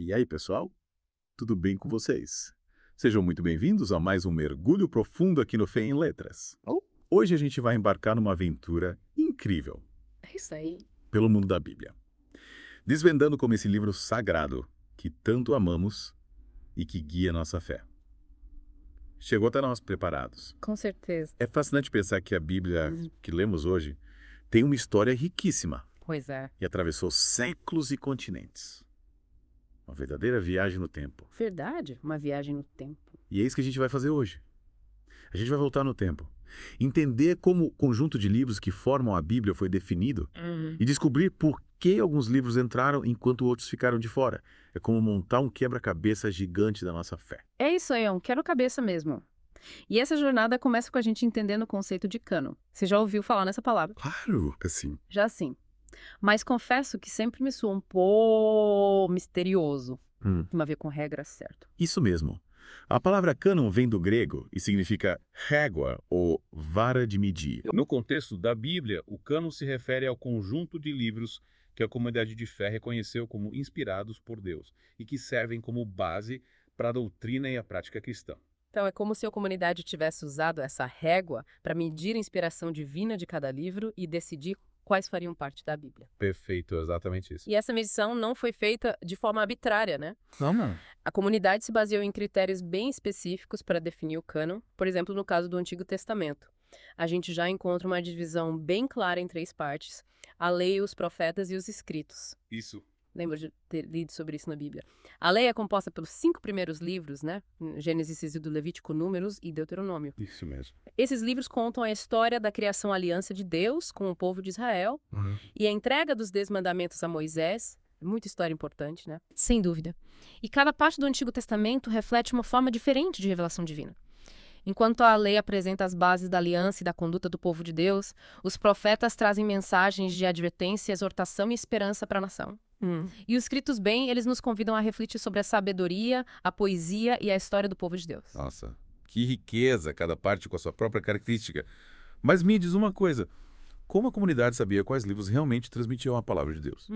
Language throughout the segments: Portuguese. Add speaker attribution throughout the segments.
Speaker 1: E aí, pessoal? Tudo bem com vocês? Sejam muito bem-vindos a mais um mergulho profundo aqui no Fé em Letras. Hoje a gente vai embarcar numa aventura incrível
Speaker 2: É isso aí.
Speaker 1: pelo mundo da Bíblia, desvendando como esse livro sagrado que tanto amamos e que guia nossa fé. Chegou até nós preparados.
Speaker 2: Com certeza.
Speaker 1: É fascinante pensar que a Bíblia que lemos hoje tem uma história riquíssima
Speaker 2: Pois é.
Speaker 1: e atravessou séculos e continentes. Uma verdadeira viagem no tempo.
Speaker 2: Verdade, uma viagem no tempo.
Speaker 1: E é isso que a gente vai fazer hoje. A gente vai voltar no tempo, entender como o conjunto de livros que formam a Bíblia foi definido e descobrir por que alguns livros entraram enquanto outros ficaram de fora. É como montar um quebra-cabeça gigante da nossa fé.
Speaker 2: É isso aí, é um quebra-cabeça mesmo. E essa jornada começa com a gente entendendo o conceito de cânon. Você já ouviu falar nessa palavra?
Speaker 1: Claro, assim.
Speaker 2: Já sim. Mas confesso que sempre me soa um pouco misterioso. Tem a ver com regra, certo?
Speaker 1: Isso mesmo. A palavra cânon vem do grego e significa régua ou vara de medir.
Speaker 3: No contexto da Bíblia, o cânon se refere ao conjunto de livros que a comunidade de fé reconheceu como inspirados por Deus e que servem como base para a doutrina e a prática cristã.
Speaker 2: Então é como se a comunidade tivesse usado essa régua para medir a inspiração divina de cada livro e decidir quais fariam parte da Bíblia.
Speaker 3: Perfeito, exatamente isso.
Speaker 2: E essa medição não foi feita de forma arbitrária, né?
Speaker 3: Não.
Speaker 2: A comunidade se baseou em critérios bem específicos para definir o cânon, por exemplo, no caso do Antigo Testamento. A gente já encontra uma divisão bem clara em três partes: a lei, os profetas e os escritos.
Speaker 3: Isso.
Speaker 2: Lembro de ter lido sobre isso na Bíblia. A lei é composta pelos 5 primeiros livros, né? Gênesis, Êxodo, Levítico, Números e Deuteronômio.
Speaker 3: Isso mesmo.
Speaker 2: Esses livros contam a história da criação aliança de Deus com o povo de Israel e a entrega dos 10 mandamentos a Moisés. Muita história importante, né? Sem dúvida. E cada parte do Antigo Testamento reflete uma forma diferente de revelação divina. Enquanto a lei apresenta as bases da aliança e da conduta do povo de Deus, os profetas trazem mensagens de advertência, exortação e esperança para a nação. E os escritos bem, eles nos convidam a refletir sobre a sabedoria, a poesia e a história do povo de Deus.
Speaker 3: Nossa, que riqueza, cada parte com a sua própria característica. Mas me diz uma coisa, como a comunidade sabia quais livros realmente transmitiam a palavra de Deus?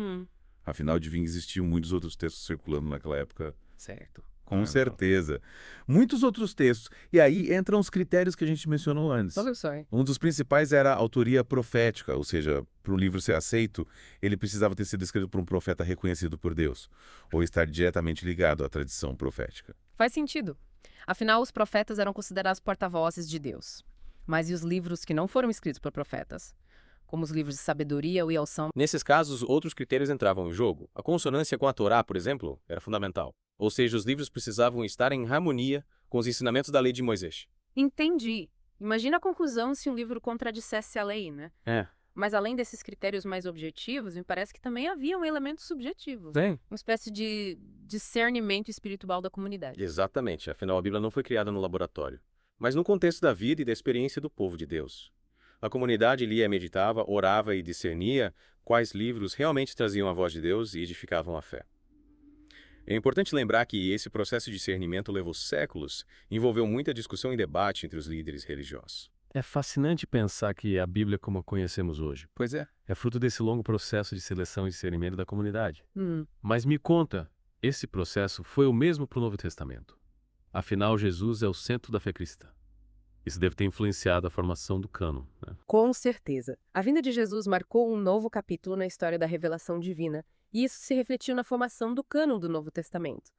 Speaker 3: Afinal, devia existir muitos outros textos circulando naquela época.
Speaker 2: Certo.
Speaker 3: Com certeza. Muitos outros textos. E aí entram os critérios que a gente mencionou antes.
Speaker 2: Olha só, hein?
Speaker 3: Um dos principais era a autoria profética, ou seja, para um livro ser aceito, ele precisava ter sido escrito por um profeta reconhecido por Deus, ou estar diretamente ligado à tradição profética.
Speaker 2: Faz sentido. Afinal, os profetas eram considerados porta-vozes de Deus. Mas e os livros que não foram escritos por profetas? Como os livros de sabedoria ou Yalsão?
Speaker 4: Nesses casos, outros critérios entravam em jogo. A consonância com a Torá, por exemplo, era fundamental. Ou seja, os livros precisavam estar em harmonia com os ensinamentos da lei de Moisés.
Speaker 2: Entendi. Imagina a conclusão se um livro contradissesse a lei, né?
Speaker 4: É.
Speaker 2: Mas além desses critérios mais objetivos, me parece que também haviam elementos subjetivos.
Speaker 4: Tem.
Speaker 2: Uma espécie de discernimento espiritual da comunidade.
Speaker 4: Exatamente. Afinal, a Bíblia não foi criada no laboratório, mas no contexto da vida e da experiência do povo de Deus. A comunidade lia, meditava, orava e discernia quais livros realmente traziam a voz de Deus e edificavam a fé. É importante lembrar que esse processo de discernimento levou séculos, envolveu muita discussão e debate entre os líderes religiosos.
Speaker 5: É fascinante pensar que a Bíblia como a conhecemos hoje
Speaker 3: Pois é.
Speaker 5: é fruto desse longo processo de seleção e discernimento da comunidade.
Speaker 2: Hum.
Speaker 5: Mas me conta, esse processo foi o mesmo para o Novo Testamento. Afinal, Jesus é o centro da fé cristã. Isso deve ter influenciado a formação do cânon, né?
Speaker 2: Com certeza. A vinda de Jesus marcou um novo capítulo na história da revelação divina, e isso se refletiu na formação do cânon do Novo Testamento.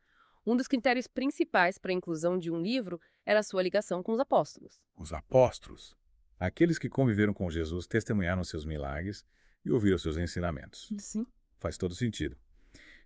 Speaker 2: Um dos critérios principais para a inclusão de um livro era a sua ligação com os apóstolos.
Speaker 3: Os apóstolos, aqueles que conviveram com Jesus, testemunharam seus milagres e ouviram seus ensinamentos.
Speaker 2: Sim.
Speaker 3: Faz todo sentido.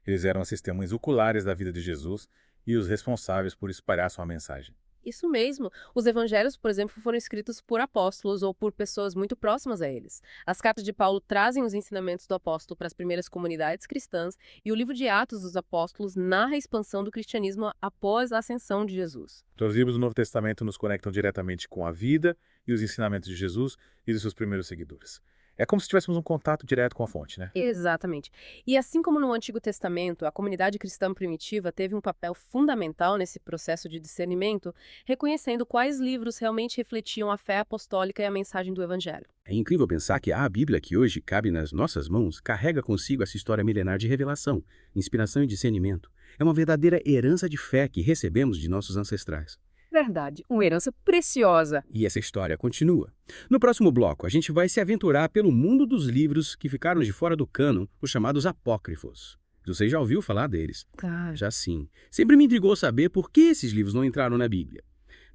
Speaker 3: Eles eram as testemunhas oculares da vida de Jesus e os responsáveis por espalhar sua mensagem.
Speaker 2: Isso mesmo. Os evangelhos, por exemplo, foram escritos por apóstolos ou por pessoas muito próximas a eles. As cartas de Paulo trazem os ensinamentos do apóstolo para as primeiras comunidades cristãs e o livro de Atos dos Apóstolos narra a expansão do cristianismo após a ascensão de Jesus.
Speaker 3: Então, os livros do Novo Testamento nos conectam diretamente com a vida e os ensinamentos de Jesus e dos seus primeiros seguidores. É como se tivéssemos um contato direto com a fonte, né?
Speaker 2: Exatamente. E assim como no Antigo Testamento, a comunidade cristã primitiva teve um papel fundamental nesse processo de discernimento, reconhecendo quais livros realmente refletiam a fé apostólica e a mensagem do Evangelho.
Speaker 6: É incrível pensar que a Bíblia que hoje cabe nas nossas mãos carrega consigo essa história milenar de revelação, inspiração e discernimento. É uma verdadeira herança de fé que recebemos de nossos ancestrais.
Speaker 2: Verdade, uma herança preciosa.
Speaker 6: E essa história continua. No próximo bloco, a gente vai se aventurar pelo mundo dos livros que ficaram de fora do cânon, os chamados apócrifos. Você já ouviu falar deles?
Speaker 2: Claro.
Speaker 6: Já sim. Sempre me intrigou saber por que esses livros não entraram na Bíblia.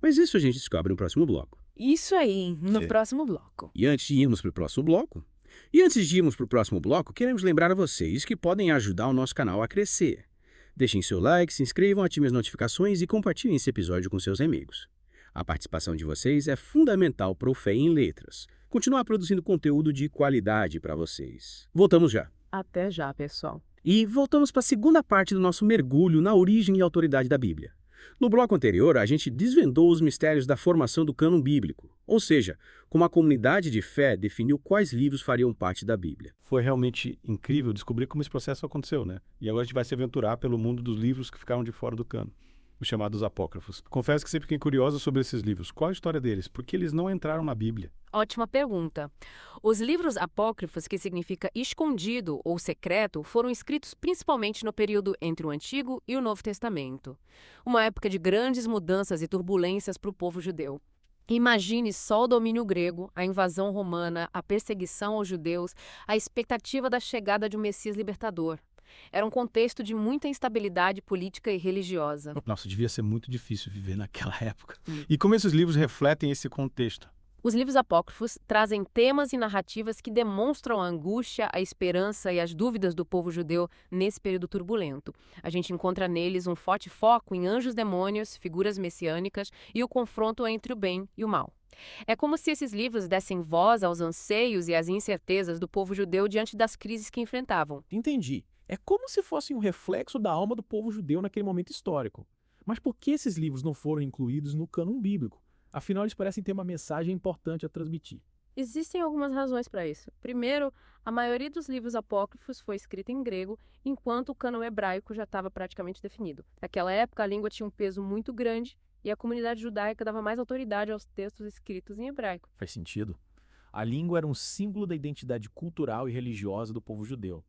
Speaker 6: Mas isso a gente descobre no próximo bloco.
Speaker 2: Isso aí, no próximo bloco.
Speaker 6: E antes de irmos para o próximo bloco, queremos lembrar a vocês que podem ajudar o nosso canal a crescer. Deixem seu like, se inscrevam, ativem as notificações e compartilhem esse episódio com seus amigos. A participação de vocês é fundamental para o Fé em Letras. Continuar produzindo conteúdo de qualidade para vocês. Voltamos já.
Speaker 2: Até já, pessoal.
Speaker 6: E voltamos para a segunda parte do nosso mergulho na origem e autoridade da Bíblia. No bloco anterior, a gente desvendou os mistérios da formação do cânon bíblico, ou seja, como a comunidade de fé definiu quais livros fariam parte da Bíblia.
Speaker 7: Foi realmente incrível descobrir como esse processo aconteceu, né? E agora a gente vai se aventurar pelo mundo dos livros que ficaram de fora do cânon, os chamados apócrifos. Confesso que sempre fiquei curioso sobre esses livros. Qual a história deles? Por que eles não entraram na Bíblia?
Speaker 2: Ótima pergunta. Os livros apócrifos, que significa escondido ou secreto, foram escritos principalmente no período entre o Antigo e o Novo Testamento. Uma época de grandes mudanças e turbulências para o povo judeu. Imagine só o domínio grego, a invasão romana, a perseguição aos judeus, a expectativa da chegada de um Messias libertador. Era um contexto de muita instabilidade política e religiosa.
Speaker 7: Nossa, devia ser muito difícil viver naquela época. E como esses livros refletem esse contexto?
Speaker 2: Os livros apócrifos trazem temas e narrativas que demonstram a angústia, a esperança e as dúvidas do povo judeu nesse período turbulento. A gente encontra neles um forte foco em anjos demônios, figuras messiânicas e o confronto entre o bem e o mal. É como se esses livros dessem voz aos anseios e às incertezas do povo judeu diante das crises que enfrentavam.
Speaker 8: Entendi. É como se fossem um reflexo da alma do povo judeu naquele momento histórico. Mas por que esses livros não foram incluídos no cânon bíblico? Afinal, eles parecem ter uma mensagem importante a transmitir.
Speaker 2: Existem algumas razões para isso. Primeiro, a maioria dos livros apócrifos foi escrita em grego, enquanto o cânon hebraico já estava praticamente definido. Naquela época, a língua tinha um peso muito grande e a comunidade judaica dava mais autoridade aos textos escritos em hebraico.
Speaker 8: Faz sentido. A língua era um símbolo da identidade cultural e religiosa do povo judeu.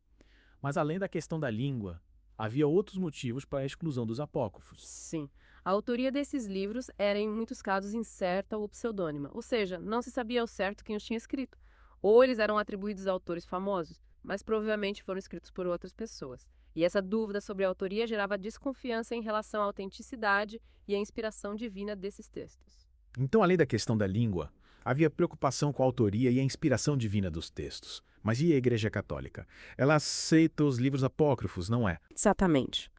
Speaker 8: Mas além da questão da língua, havia outros motivos para a exclusão dos apócrifos.
Speaker 2: Sim. A autoria desses livros era, em muitos casos, incerta ou pseudônima, ou seja, não se sabia ao certo quem os tinha escrito. Ou eles eram atribuídos a autores famosos, mas provavelmente foram escritos por outras pessoas. E essa dúvida sobre a autoria gerava desconfiança em relação à autenticidade e à inspiração divina desses textos.
Speaker 8: Então, além da questão da língua, havia preocupação com a autoria e a inspiração divina dos textos. Mas e a Igreja Católica? Ela aceita os livros apócrifos, não é?
Speaker 2: Exatamente.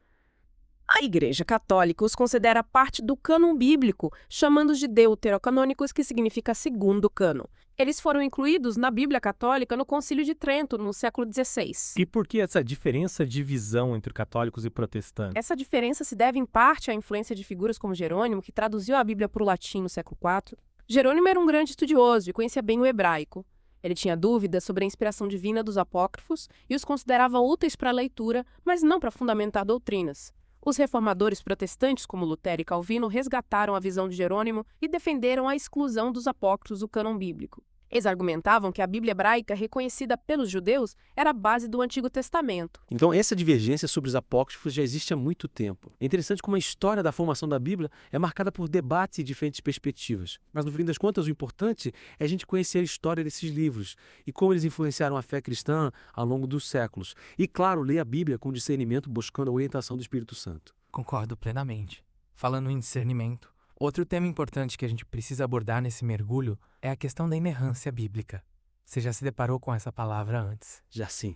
Speaker 2: A Igreja Católica os considera parte do cânon bíblico, chamando-os de deuterocanônicos, que significa segundo cânon. Eles foram incluídos na Bíblia Católica no Concílio de Trento, no século XVI.
Speaker 9: E por que essa diferença de visão entre católicos e protestantes?
Speaker 2: Essa diferença se deve, em parte, à influência de figuras como Jerônimo, que traduziu a Bíblia para o latim no século IV. Jerônimo era um grande estudioso e conhecia bem o hebraico. Ele tinha dúvidas sobre a inspiração divina dos apócrifos e os considerava úteis para a leitura, mas não para fundamentar doutrinas. Os reformadores protestantes, como Lutero e Calvino, resgataram a visão de Jerônimo e defenderam a exclusão dos apócrifos do cânon bíblico. Eles argumentavam que a Bíblia hebraica, reconhecida pelos judeus, era a base do Antigo Testamento.
Speaker 10: Então, essa divergência sobre os apócrifos já existe há muito tempo. É interessante como a história da formação da Bíblia é marcada por debates e diferentes perspectivas. Mas, no fim das contas, o importante é a gente conhecer a história desses livros e como eles influenciaram a fé cristã ao longo dos séculos. E, claro, ler a Bíblia com discernimento, buscando a orientação do Espírito Santo.
Speaker 11: Concordo plenamente. Falando em discernimento, outro tema importante que a gente precisa abordar nesse mergulho é a questão da inerrância bíblica. Você já se deparou com essa palavra antes?
Speaker 10: Já sim.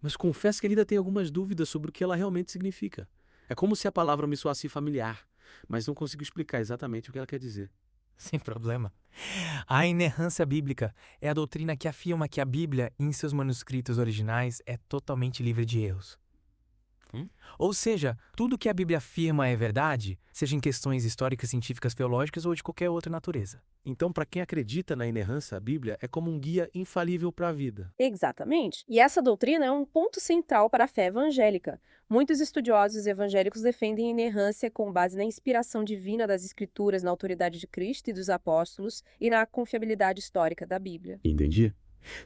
Speaker 10: Mas confesso que ainda tenho algumas dúvidas sobre o que ela realmente significa. É como se a palavra me soasse familiar, mas não consigo explicar exatamente o que ela quer dizer.
Speaker 11: Sem problema. A inerrância bíblica é a doutrina que afirma que a Bíblia, em seus manuscritos originais, é totalmente livre de erros. Ou seja, tudo que a Bíblia afirma é verdade, seja em questões históricas, científicas, teológicas ou de qualquer outra natureza.
Speaker 10: Então, para quem acredita na inerrância, a Bíblia é como um guia infalível para a vida.
Speaker 2: Exatamente. E essa doutrina é um ponto central para a fé evangélica. Muitos estudiosos evangélicos defendem a inerrância com base na inspiração divina das Escrituras, na autoridade de Cristo e dos apóstolos e na confiabilidade histórica da Bíblia.
Speaker 6: Entendi.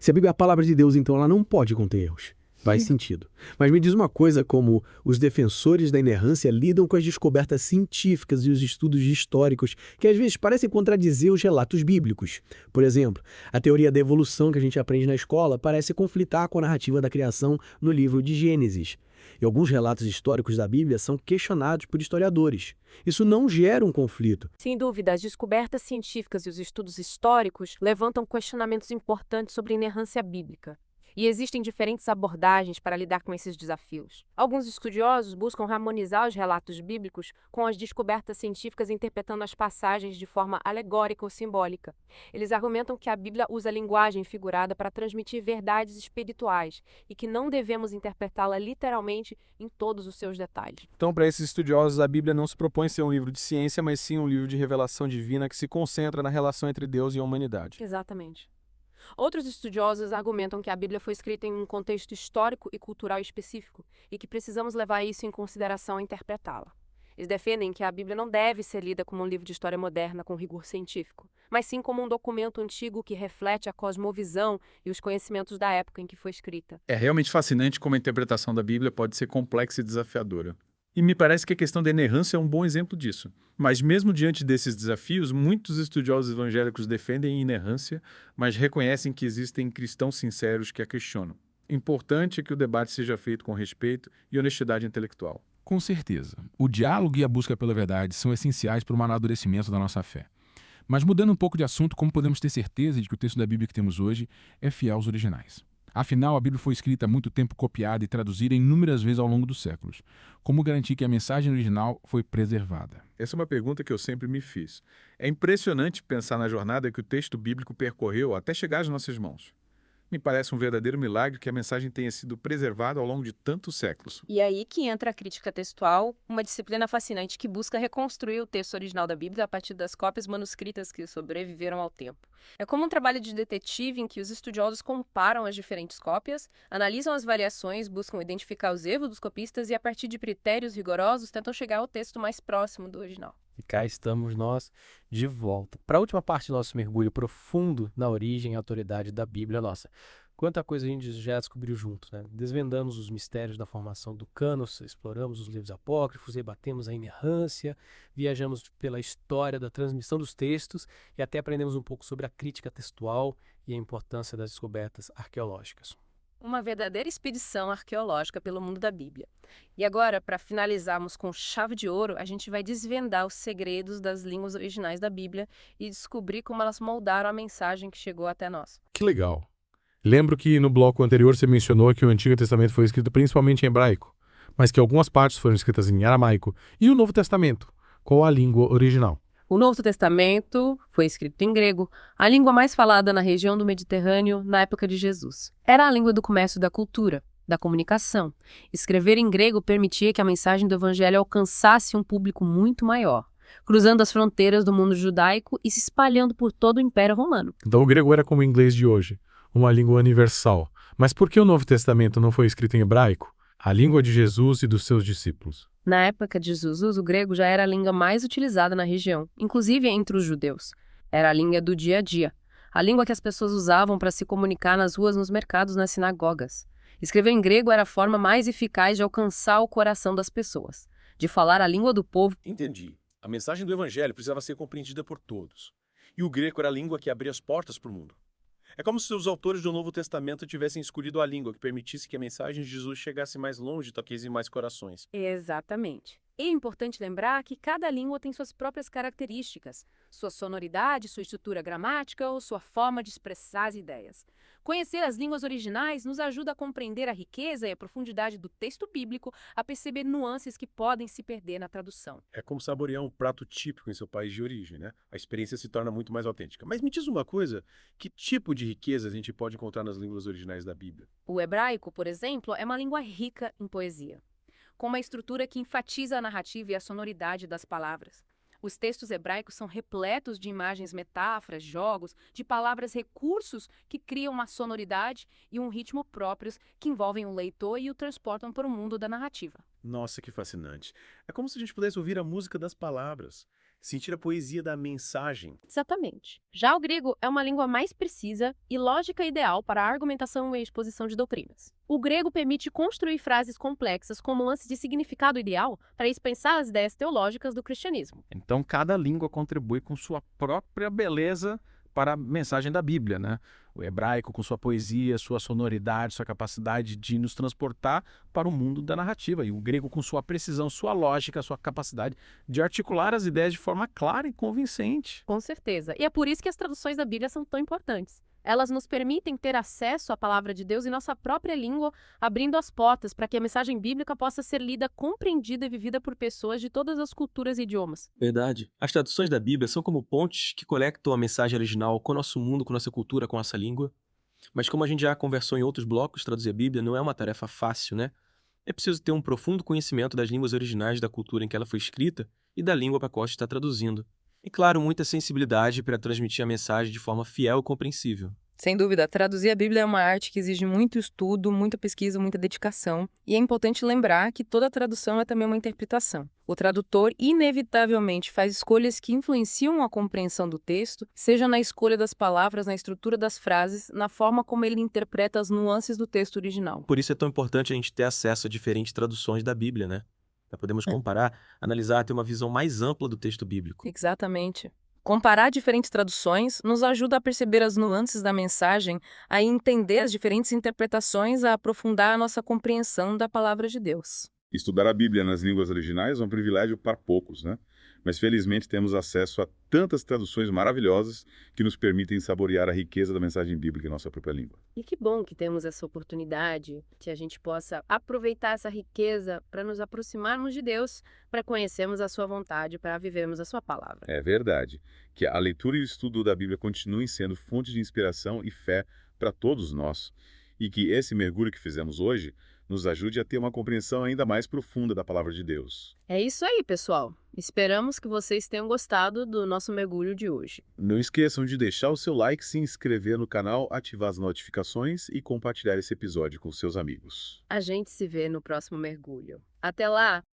Speaker 6: Se a Bíblia é a palavra de Deus, então ela não pode conter erros. Faz sentido. Mas me diz uma coisa, como os defensores da inerrância lidam com as descobertas científicas e os estudos históricos que às vezes parecem contradizer os relatos bíblicos. Por exemplo, a teoria da evolução que a gente aprende na escola parece conflitar com a narrativa da criação no livro de Gênesis. E alguns relatos históricos da Bíblia são questionados por historiadores. Isso não gera um conflito.
Speaker 2: Sem dúvida, as descobertas científicas e os estudos históricos levantam questionamentos importantes sobre a inerrância bíblica. E existem diferentes abordagens para lidar com esses desafios. Alguns estudiosos buscam harmonizar os relatos bíblicos com as descobertas científicas, interpretando as passagens de forma alegórica ou simbólica. Eles argumentam que a Bíblia usa linguagem figurada para transmitir verdades espirituais e que não devemos interpretá-la literalmente em todos os seus detalhes.
Speaker 8: Então, para esses estudiosos, a Bíblia não se propõe ser um livro de ciência, mas sim um livro de revelação divina que se concentra na relação entre Deus e a humanidade.
Speaker 2: Exatamente. Outros estudiosos argumentam que a Bíblia foi escrita em um contexto histórico e cultural específico e que precisamos levar isso em consideração ao interpretá-la. Eles defendem que a Bíblia não deve ser lida como um livro de história moderna com rigor científico, mas sim como um documento antigo que reflete a cosmovisão e os conhecimentos da época em que foi escrita.
Speaker 12: É realmente fascinante como a interpretação da Bíblia pode ser complexa e desafiadora. E me parece que a questão da inerrância é um bom exemplo disso. Mas mesmo diante desses desafios, muitos estudiosos evangélicos defendem a inerrância, mas reconhecem que existem cristãos sinceros que a questionam. Importante é que o debate seja feito com respeito e honestidade intelectual.
Speaker 13: Com certeza. O diálogo e a busca pela verdade são essenciais para o amadurecimento da nossa fé. Mas mudando um pouco de assunto, como podemos ter certeza de que o texto da Bíblia que temos hoje é fiel aos originais? Afinal, a Bíblia foi escrita há muito tempo, copiada e traduzida inúmeras vezes ao longo dos séculos. Como garantir que a mensagem original foi preservada?
Speaker 12: Essa é uma pergunta que eu sempre me fiz. É impressionante pensar na jornada que o texto bíblico percorreu até chegar às nossas mãos. Me parece um verdadeiro milagre que a mensagem tenha sido preservada ao longo de tantos séculos.
Speaker 2: E aí que entra a crítica textual, uma disciplina fascinante que busca reconstruir o texto original da Bíblia a partir das cópias manuscritas que sobreviveram ao tempo. É como um trabalho de detetive em que os estudiosos comparam as diferentes cópias, analisam as variações, buscam identificar os erros dos copistas e, a partir de critérios rigorosos, tentam chegar ao texto mais próximo do original.
Speaker 10: E cá estamos nós de volta para a última parte do nosso mergulho profundo na origem e autoridade da Bíblia nossa. Quanta coisa a gente já descobriu juntos, né? Desvendamos os mistérios da formação do cânon, exploramos os livros apócrifos, debatemos a inerrância, viajamos pela história da transmissão dos textos e até aprendemos um pouco sobre a crítica textual e a importância das descobertas arqueológicas.
Speaker 2: Uma verdadeira expedição arqueológica pelo mundo da Bíblia. E agora, para finalizarmos com chave de ouro, a gente vai desvendar os segredos das línguas originais da Bíblia e descobrir como elas moldaram a mensagem que chegou até nós.
Speaker 7: Que legal! Lembro que no bloco anterior você mencionou que o Antigo Testamento foi escrito principalmente em hebraico, mas que algumas partes foram escritas em aramaico. E o Novo Testamento? Qual a língua original?
Speaker 2: O Novo Testamento foi escrito em grego, a língua mais falada na região do Mediterrâneo na época de Jesus. Era a língua do comércio e da cultura, da comunicação. Escrever em grego permitia que a mensagem do Evangelho alcançasse um público muito maior, cruzando as fronteiras do mundo judaico e se espalhando por todo o Império Romano.
Speaker 7: Então o grego era como o inglês de hoje, uma língua universal. Mas por que o Novo Testamento não foi escrito em hebraico? A língua de Jesus e dos seus discípulos.
Speaker 2: Na época de Jesus, o grego já era a língua mais utilizada na região, inclusive entre os judeus. Era a língua do dia a dia, a língua que as pessoas usavam para se comunicar nas ruas, nos mercados, nas sinagogas. Escrever em grego era a forma mais eficaz de alcançar o coração das pessoas, de falar a língua do povo.
Speaker 14: Entendi. A mensagem do Evangelho precisava ser compreendida por todos. E o grego era a língua que abria as portas para o mundo. É como se os autores do Novo Testamento tivessem escolhido a língua que permitisse que a mensagem de Jesus chegasse mais longe e toqueisse em mais corações.
Speaker 2: Exatamente. E é importante lembrar que cada língua tem suas próprias características, sua sonoridade, sua estrutura gramática ou sua forma de expressar as ideias. Conhecer as línguas originais nos ajuda a compreender a riqueza e a profundidade do texto bíblico, a perceber nuances que podem se perder na tradução.
Speaker 14: É como saborear um prato típico em seu país de origem, né? A experiência se torna muito mais autêntica. Mas me diz uma coisa, que tipo de riqueza a gente pode encontrar nas línguas originais da Bíblia?
Speaker 2: O hebraico, por exemplo, é uma língua rica em poesia, com uma estrutura que enfatiza a narrativa e a sonoridade das palavras. Os textos hebraicos são repletos de imagens, metáforas, jogos, de palavras, recursos que criam uma sonoridade e um ritmo próprios que envolvem o leitor e o transportam para o mundo da narrativa.
Speaker 14: Nossa, que fascinante. É como se a gente pudesse ouvir a música das palavras. sentir a poesia da mensagem.
Speaker 2: Exatamente. Já o grego é uma língua mais precisa e lógica ideal para a argumentação e exposição de doutrinas. O grego permite construir frases complexas com nuances de significado ideal para expressar as ideias teológicas do cristianismo.
Speaker 7: Então, cada língua contribui com sua própria beleza para a mensagem da Bíblia, né? O hebraico com sua poesia, sua sonoridade, sua capacidade de nos transportar para o mundo da narrativa. E o grego com sua precisão, sua lógica, sua capacidade de articular as ideias de forma clara e convincente.
Speaker 2: Com certeza. E é por isso que as traduções da Bíblia são tão importantes. Elas nos permitem ter acesso à palavra de Deus em nossa própria língua, abrindo as portas para que a mensagem bíblica possa ser lida, compreendida e vivida por pessoas de todas as culturas e idiomas.
Speaker 10: Verdade. As traduções da Bíblia são como pontes que conectam a mensagem original com o nosso mundo, com nossa cultura, com nossa língua. Mas como a gente já conversou em outros blocos, traduzir a Bíblia não é uma tarefa fácil, né? É preciso ter um profundo conhecimento das línguas originais da cultura em que ela foi escrita e da língua para a qual se está traduzindo. E, claro, muita sensibilidade para transmitir a mensagem de forma fiel e compreensível.
Speaker 15: Sem dúvida, traduzir a Bíblia é uma arte que exige muito estudo, muita pesquisa, muita dedicação. E é importante lembrar que toda tradução é também uma interpretação. O tradutor, inevitavelmente, faz escolhas que influenciam a compreensão do texto, seja na escolha das palavras, na estrutura das frases, na forma como ele interpreta as nuances do texto original.
Speaker 10: Por isso é tão importante a gente ter acesso a diferentes traduções da Bíblia, né? Para podermos comparar, analisar, ter uma visão mais ampla do texto bíblico.
Speaker 15: Exatamente. Comparar diferentes traduções nos ajuda a perceber as nuances da mensagem, a entender as diferentes interpretações, a aprofundar a nossa compreensão da palavra de Deus.
Speaker 3: Estudar a Bíblia nas línguas originais é um privilégio para poucos, né? Mas felizmente temos acesso a tantas traduções maravilhosas que nos permitem saborear a riqueza da mensagem bíblica em nossa própria língua.
Speaker 2: E que bom que temos essa oportunidade, que a gente possa aproveitar essa riqueza para nos aproximarmos de Deus, para conhecermos a sua vontade, para vivermos a sua palavra.
Speaker 3: É verdade. Que a leitura e o estudo da Bíblia continuem sendo fonte de inspiração e fé para todos nós. E que esse mergulho que fizemos hoje nos ajude a ter uma compreensão ainda mais profunda da palavra de Deus.
Speaker 2: É isso aí, pessoal. Esperamos que vocês tenham gostado do nosso mergulho de hoje.
Speaker 3: Não esqueçam de deixar o seu like, se inscrever no canal, ativar as notificações e compartilhar esse episódio com seus amigos.
Speaker 2: A gente se vê no próximo mergulho. Até lá!